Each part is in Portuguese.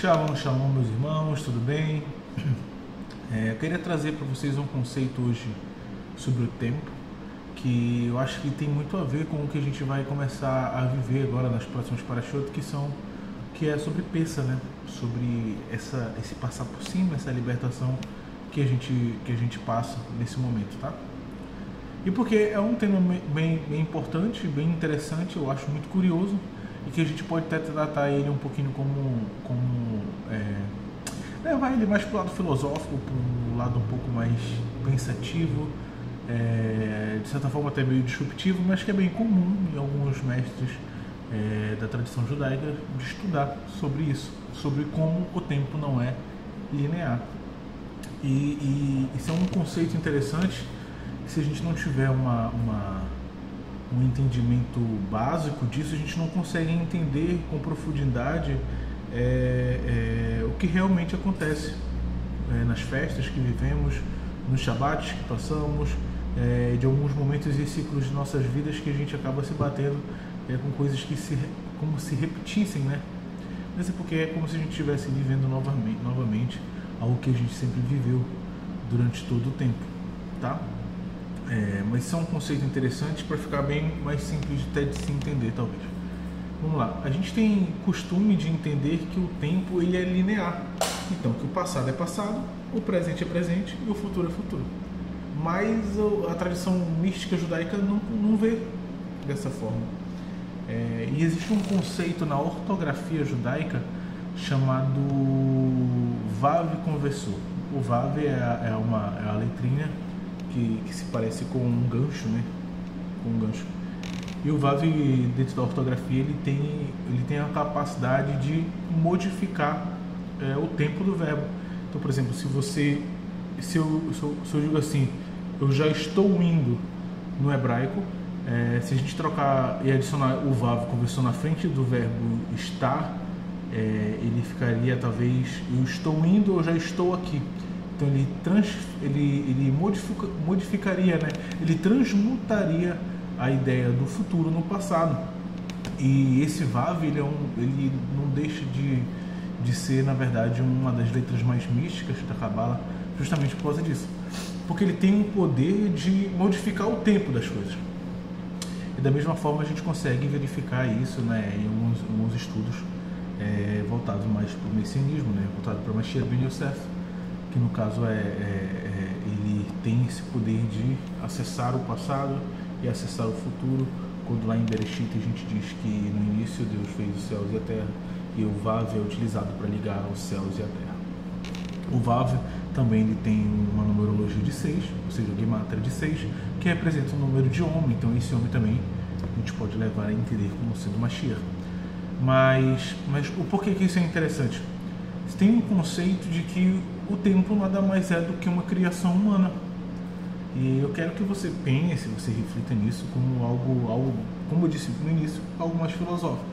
Shalom, shalom, meus irmãos, tudo bem? Eu queria trazer para vocês um conceito hoje sobre o tempo, que eu acho que tem muito a ver com o que a gente vai começar a viver agora nas próximas parashot, que é sobre Pessa, né? Sobre esse passar por cima, essa libertação que a gente passa nesse momento, tá? E porque é um tema bem importante, bem interessante, eu acho muito curioso, e que a gente pode até tratar ele um pouquinho levar ele mais para o lado filosófico, para um lado um pouco mais pensativo, de certa forma até meio disruptivo, mas que é bem comum em alguns mestres da tradição judaica de estudar sobre isso, sobre como o tempo não é linear. E isso é um conceito interessante, que se a gente não tiver um entendimento básico disso, a gente não consegue entender com profundidade o que realmente acontece nas festas que vivemos, nos shabbats que passamos, de alguns momentos e ciclos de nossas vidas que a gente acaba se batendo com coisas que como se repetissem, né? Mas é porque é como se a gente estivesse vivendo novamente algo que a gente sempre viveu durante todo o tempo, tá? Mas isso é um conceito interessante para ficar bem mais simples até de se entender, talvez. Vamos lá. A gente tem costume de entender que o tempo ele é linear. Então, que o passado é passado, o presente é presente e o futuro é futuro. Mas a tradição mística judaica não vê dessa forma. E existe um conceito na ortografia judaica chamado Vav conversor. O Vav é a letrinha que se parece com um gancho, né? Com um gancho. E o Vav, dentro da ortografia, ele tem a capacidade de modificar o tempo do verbo. Então, por exemplo, se eu digo assim, eu já estou indo no hebraico, se a gente trocar e adicionar o Vav conversor na frente do verbo estar, ele ficaria talvez eu estou indo ou já estou aqui. Então ele modificaria, né? Ele transmutaria a ideia do futuro no passado. E esse Vav ele não deixa de ser, na verdade, uma das letras mais místicas da Kabbalah, justamente por causa disso. Porque ele tem o poder de modificar o tempo das coisas. E da mesma forma a gente consegue verificar isso, né, em alguns estudos voltados mais para o messianismo, né, voltado para Mashiach ben Yosef, que no caso ele tem esse poder de acessar o passado e acessar o futuro, quando lá em Bereshit a gente diz que no início Deus fez os céus e a terra, e o Vav é utilizado para ligar os céus e a terra. O Vav também ele tem uma numerologia de 6, ou seja, o Gematria de 6, que representa o número de homem, então esse homem também a gente pode levar a entender como sendo Mashiach. Mas o porquê que isso é interessante? Você tem um conceito de que o tempo nada mais é do que uma criação humana. E eu quero que você pense, você reflita nisso como algo, como eu disse no início, algo mais filosófico.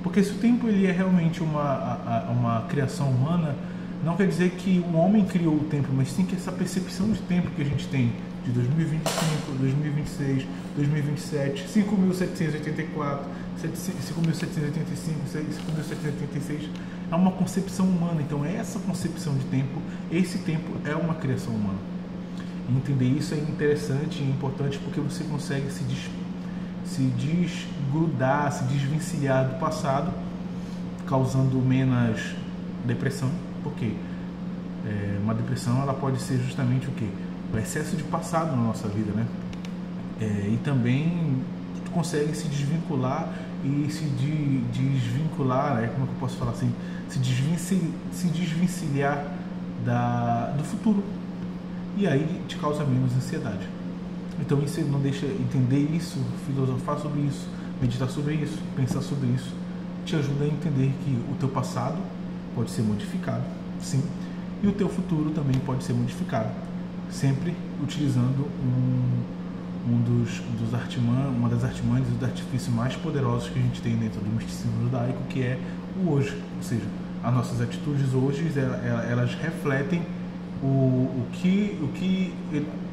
Porque se o tempo ele é realmente uma criação humana, não quer dizer que o homem criou o tempo, mas sim que essa percepção de tempo que a gente tem de 2025, 2026, 2027, 5.784, 5.785, 5.786 é uma concepção humana. Então essa concepção de tempo, esse tempo é uma criação humana. E entender isso é interessante e importante porque você consegue se desgrudar, se desvencilhar do passado, causando menos depressão. Porque uma depressão ela pode ser justamente o quê? O excesso de passado na nossa vida, né? E também tu consegue se desvincular e se desvincular, como é que eu posso falar assim? Se desvencilhar do futuro. E aí te causa menos ansiedade. Então isso não deixa entender isso, filosofar sobre isso, meditar sobre isso, pensar sobre isso, te ajuda a entender que o teu passado pode ser modificado, sim, e o teu futuro também pode ser modificado, sempre utilizando uma das artimanhas e dos artifícios mais poderosos que a gente tem dentro do misticismo judaico, que é o hoje, ou seja, as nossas atitudes hoje, elas refletem o que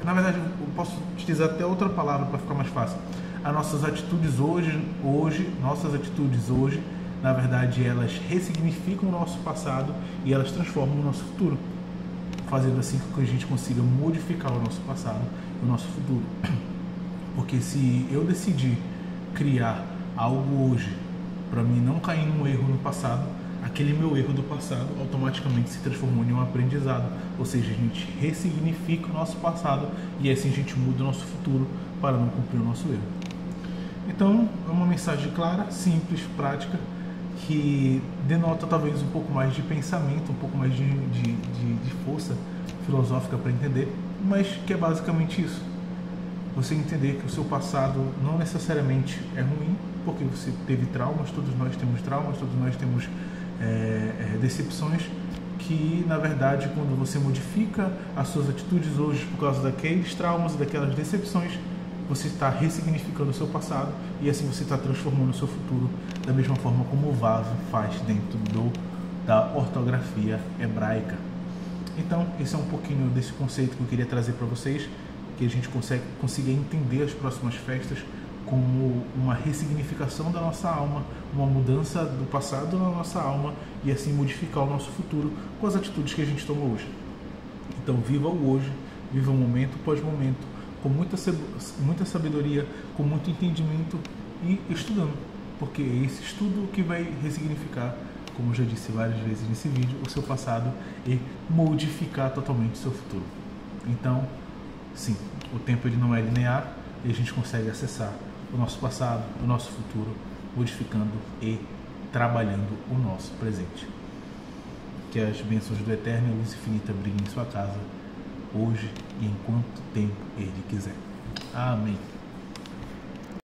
na verdade eu posso utilizar até outra palavra para ficar mais fácil. As nossas atitudes hoje, na verdade elas ressignificam o nosso passado e elas transformam o nosso futuro, fazendo assim com que a gente consiga modificar o nosso passado e o nosso futuro. Porque se eu decidir criar algo hoje para mim não cair num erro no passado, aquele meu erro do passado automaticamente se transformou em um aprendizado, ou seja, a gente ressignifica o nosso passado e assim a gente muda o nosso futuro para não cumprir o nosso erro. Então é uma mensagem clara, simples, prática, que denota talvez um pouco mais de pensamento, um pouco mais de força filosófica para entender, mas que é basicamente isso. Você entender que o seu passado não necessariamente é ruim, porque você teve traumas, todos nós temos traumas, todos nós temos decepções, que na verdade quando você modifica as suas atitudes hoje por causa daqueles traumas e daquelas decepções, você está ressignificando o seu passado e assim você está transformando o seu futuro da mesma forma como o vaso faz dentro da ortografia hebraica. Então esse é um pouquinho desse conceito que eu queria trazer para vocês, que a gente consiga entender as próximas festas como uma ressignificação da nossa alma, uma mudança do passado na nossa alma e assim modificar o nosso futuro com as atitudes que a gente toma hoje. Então viva o hoje, viva o momento após momento, com muita sabedoria, com muito entendimento e estudando, porque é esse estudo que vai ressignificar, como eu já disse várias vezes nesse vídeo, o seu passado e modificar totalmente o seu futuro. Então, sim, o tempo ele não é linear e a gente consegue acessar o nosso passado, o nosso futuro, modificando e trabalhando o nosso presente. Que as bênçãos do Eterno e a luz infinita brilhem em sua casa, hoje e enquanto tempo Ele quiser. Amém.